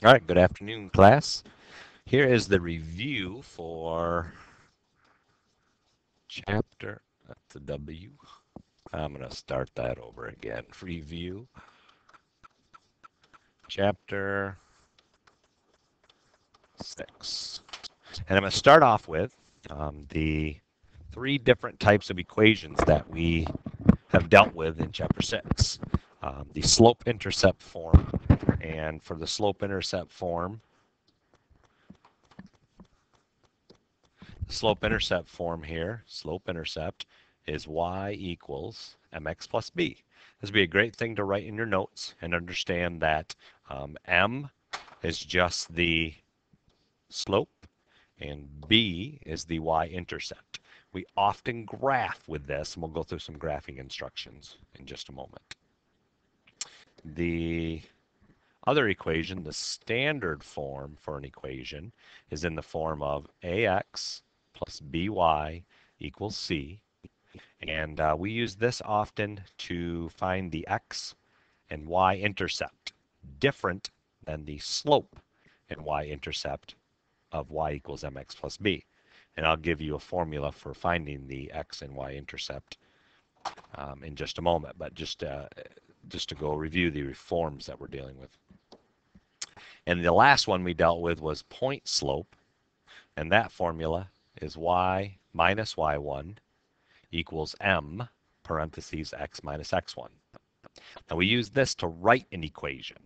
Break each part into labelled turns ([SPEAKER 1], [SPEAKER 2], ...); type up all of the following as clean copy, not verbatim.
[SPEAKER 1] All right, good afternoon, class. Here is the review for chapter, that's the W. I'm going to start that over again. Review, chapter 6. And I'm going to start off with the three different types of equations that we have dealt with in chapter 6. The slope-intercept form, and for the slope-intercept form, slope-intercept form here, slope-intercept, is y equals mx plus b. This would be a great thing to write in your notes and understand that m is just the slope and b is the y-intercept. We often graph with this, and we'll go through some graphing instructions in just a moment. The other equation, the standard form for an equation, is in the form of ax plus by equals c. And we use this often to find the x and y-intercept, different than the slope and y-intercept of y equals mx plus b. And I'll give you a formula for finding the x and y-intercept in just a moment, but just to go review the forms that we're dealing with. And the last one we dealt with was point slope, and that formula is y minus y1 equals m parentheses x minus x1. Now we use this to write an equation,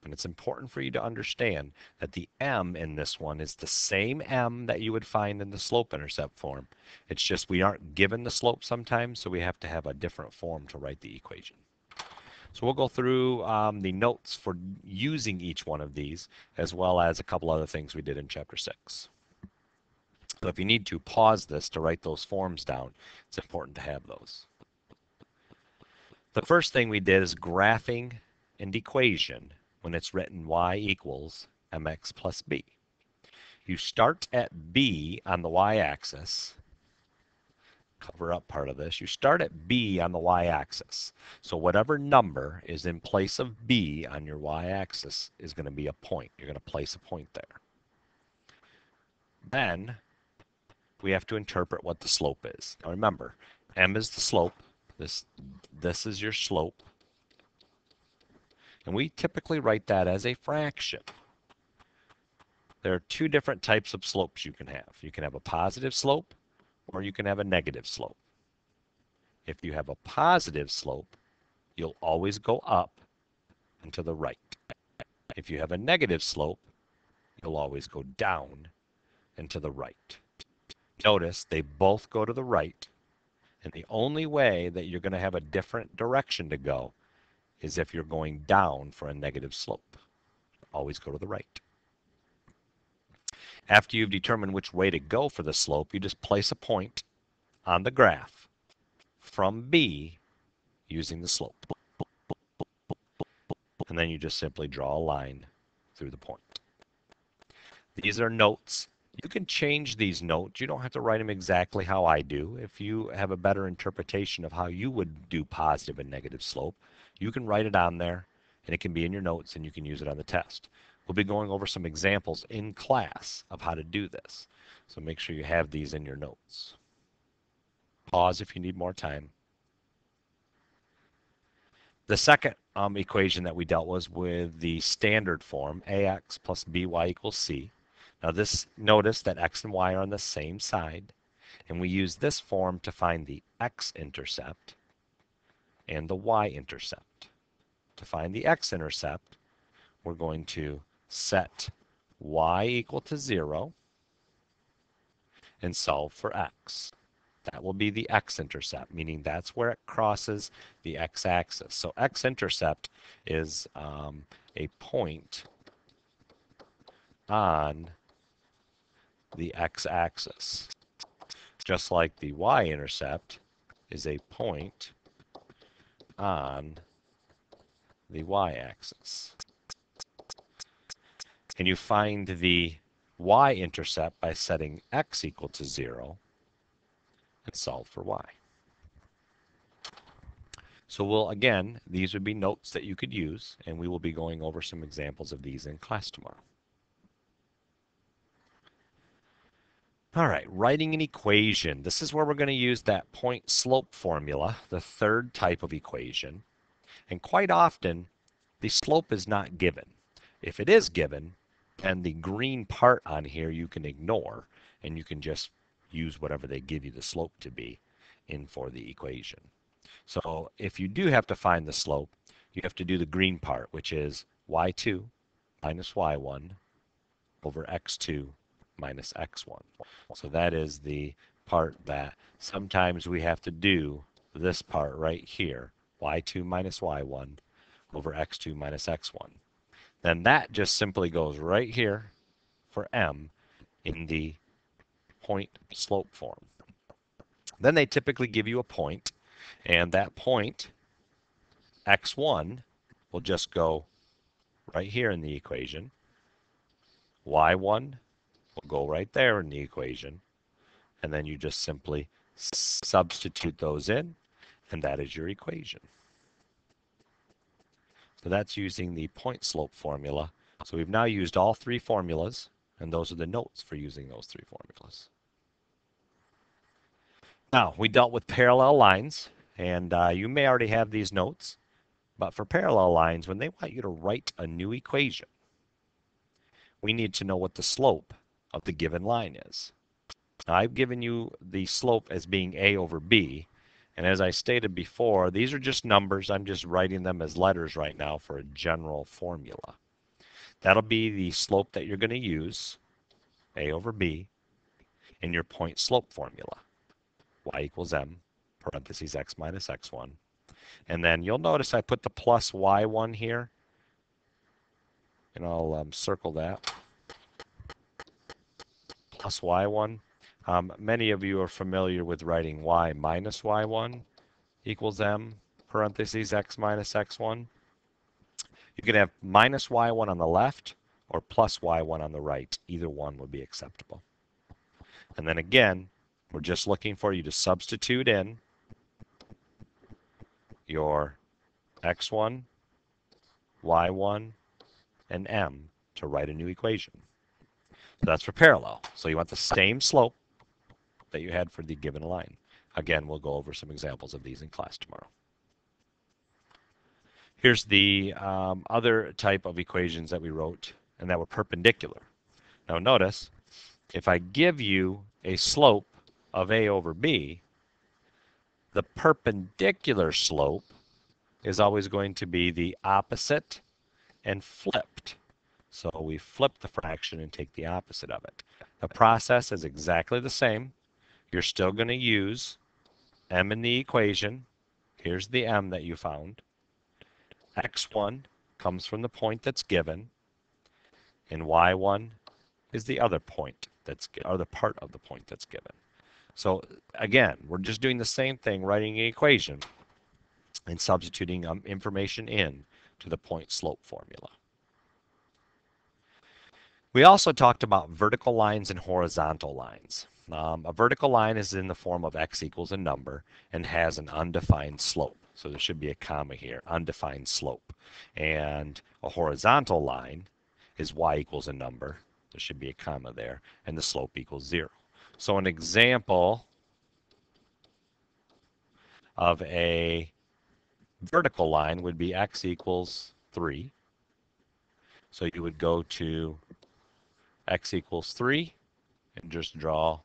[SPEAKER 1] and it's important for you to understand that the m in this one is the same m that you would find in the slope-intercept form. It's just we aren't given the slope sometimes, so we have to have a different form to write the equation. So we'll go through the notes for using each one of these, as well as a couple other things we did in chapter 6. So if you need to pause this to write those forms down, it's important to have those. The first thing we did is graphing an equation when it's written y equals mx plus b. You start at b on the y-axis, cover up part of this. You start at b on the y-axis. So whatever number is in place of b on your y-axis is going to be a point. You're going to place a point there. Then we have to interpret what the slope is. Now remember, m is the slope. This is your slope. And we typically write that as a fraction. There are two different types of slopes you can have. You can have a positive slope or you can have a negative slope. If you have a positive slope, you'll always go up and to the right. If you have a negative slope, you'll always go down and to the right. Notice they both go to the right, and the only way that you're going to have a different direction to go is if you're going down for a negative slope. Always go to the right. After you've determined which way to go for the slope, you just place a point on the graph from B using the slope. And then you just simply draw a line through the point. These are notes. You can change these notes. You don't have to write them exactly how I do. If you have a better interpretation of how you would do positive and negative slope, you can write it on there, and it can be in your notes, and you can use it on the test. We'll be going over some examples in class of how to do this. So make sure you have these in your notes. Pause if you need more time. The second equation that we dealt with the standard form, ax plus by equals c. Now notice that x and y are on the same side, and we use this form to find the x-intercept and the y-intercept. To find the x-intercept, we're going to set y equal to 0 and solve for x. That will be the x-intercept, meaning that's where it crosses the x-axis. So x-intercept is a point on the x-axis, just like the y-intercept is a point on the y-axis. And you find the y-intercept by setting x equal to 0 and solve for y. So again, these would be notes that you could use, and we will be going over some examples of these in class tomorrow. All right, writing an equation. This is where we're going to use that point slope formula, the third type of equation. And quite often, the slope is not given. If it is given, then the green part on here you can ignore, and you can just use whatever they give you the slope to be in for the equation. So if you do have to find the slope, you have to do the green part, which is y2 minus y1 over x2 minus x1. So that is the part that sometimes we have to do this part right here, y2 minus y1 over x2 minus x1. Then that just simply goes right here for m in the point slope form. Then they typically give you a point, and that point, x1, will just go right here in the equation. y1 will go right there in the equation, and then you just simply substitute those in, and that is your equation. So that's using the point slope formula. So we've now used all three formulas, and those are the notes for using those three formulas. Now, we dealt with parallel lines, and you may already have these notes, but for parallel lines, when they want you to write a new equation, we need to know what the slope of the given line is. Now, I've given you the slope as being a over b, and as I stated before, these are just numbers. I'm just writing them as letters right now for a general formula. That'll be the slope that you're going to use, a over b, in your point slope formula. Y equals m, parentheses x minus x1. And then you'll notice I put the plus y1 here, and I'll circle that. Plus y1. Many of you are familiar with writing y minus y1 equals m, parentheses x minus x1. You can have minus y1 on the left or plus y1 on the right. Either one would be acceptable. And then again, we're just looking for you to substitute in your x1, y1, and m to write a new equation. So that's for parallel. So you want the same slope that you had for the given line. Again, we'll go over some examples of these in class tomorrow. Here's the other type of equations that we wrote, and that were perpendicular. Now notice, if I give you a slope of a over b, the perpendicular slope is always going to be the opposite and flipped. So we flip the fraction and take the opposite of it. The process is exactly the same. You're still going to use m in the equation. Here's the m that you found. x1 comes from the point that's given, and y1 is the other point or the part of the point that's given. So again, we're just doing the same thing, writing an equation and substituting information in to the point slope formula. We also talked about vertical lines and horizontal lines. A vertical line is in the form of x equals a number and has an undefined slope. So there should be a comma here, undefined slope. And a horizontal line is y equals a number. There should be a comma there, and the slope equals 0. So an example of a vertical line would be x equals 3. So you would go to x equals 3 and just draw.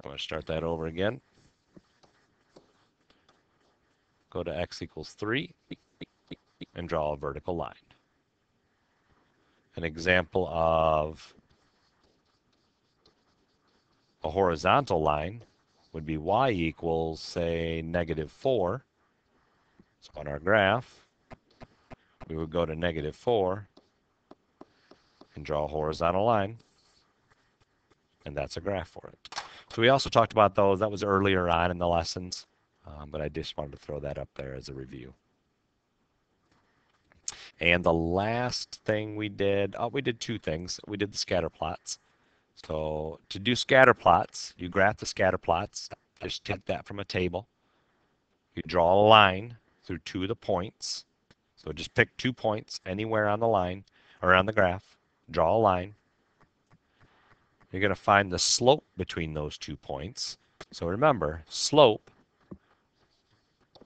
[SPEAKER 1] I'm going to start that over again. Go to x equals 3 and draw a vertical line. An example of a horizontal line would be y equals, say, -4. So on our graph, we would go to -4 and draw a horizontal line, and that's a graph for it. So we also talked about those. That was earlier on in the lessons, but I just wanted to throw that up there as a review. And the last thing we did two things. We did the scatter plots. So to do scatter plots, you graph the scatter plots. Just take that from a table. You draw a line through two of the points. So just pick 2 points anywhere on the line or on the graph. Draw a line. You're going to find the slope between those 2 points. So remember, slope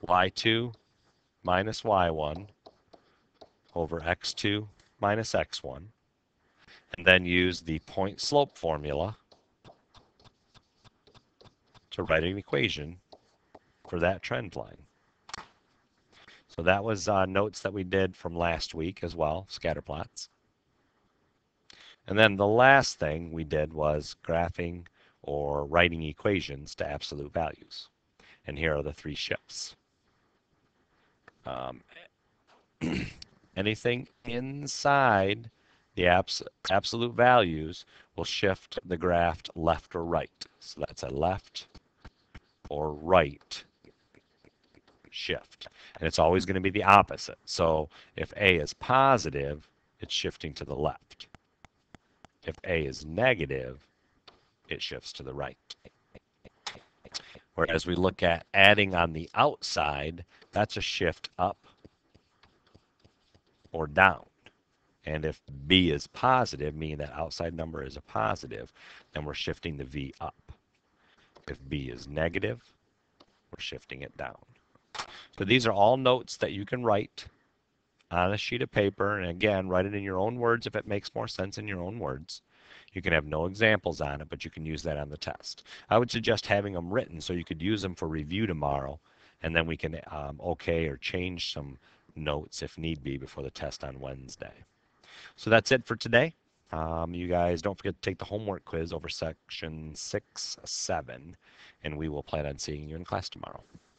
[SPEAKER 1] y2 minus y1 over x2 minus x1. And then use the point slope formula to write an equation for that trend line. So that was notes that we did from last week as well, scatter plots. And then the last thing we did was graphing or writing equations to absolute values. And here are the 3 shifts. Anything inside the absolute values will shift the graph left or right. So that's a left or right shift. And it's always going to be the opposite. So if A is positive, it's shifting to the left. If A is negative, it shifts to the right. Whereas we look at adding on the outside, that's a shift up or down. And if B is positive, meaning that outside number is a positive, then we're shifting the V up. If B is negative, we're shifting it down. So these are all notes that you can write on a sheet of paper. And again, write it in your own words if it makes more sense in your own words. You can have no examples on it, but you can use that on the test. I would suggest having them written so you could use them for review tomorrow, and then we can okay or change some notes if need be before the test on Wednesday. So that's it for today. You guys don't forget to take the homework quiz over section 6-7, and we will plan on seeing you in class tomorrow.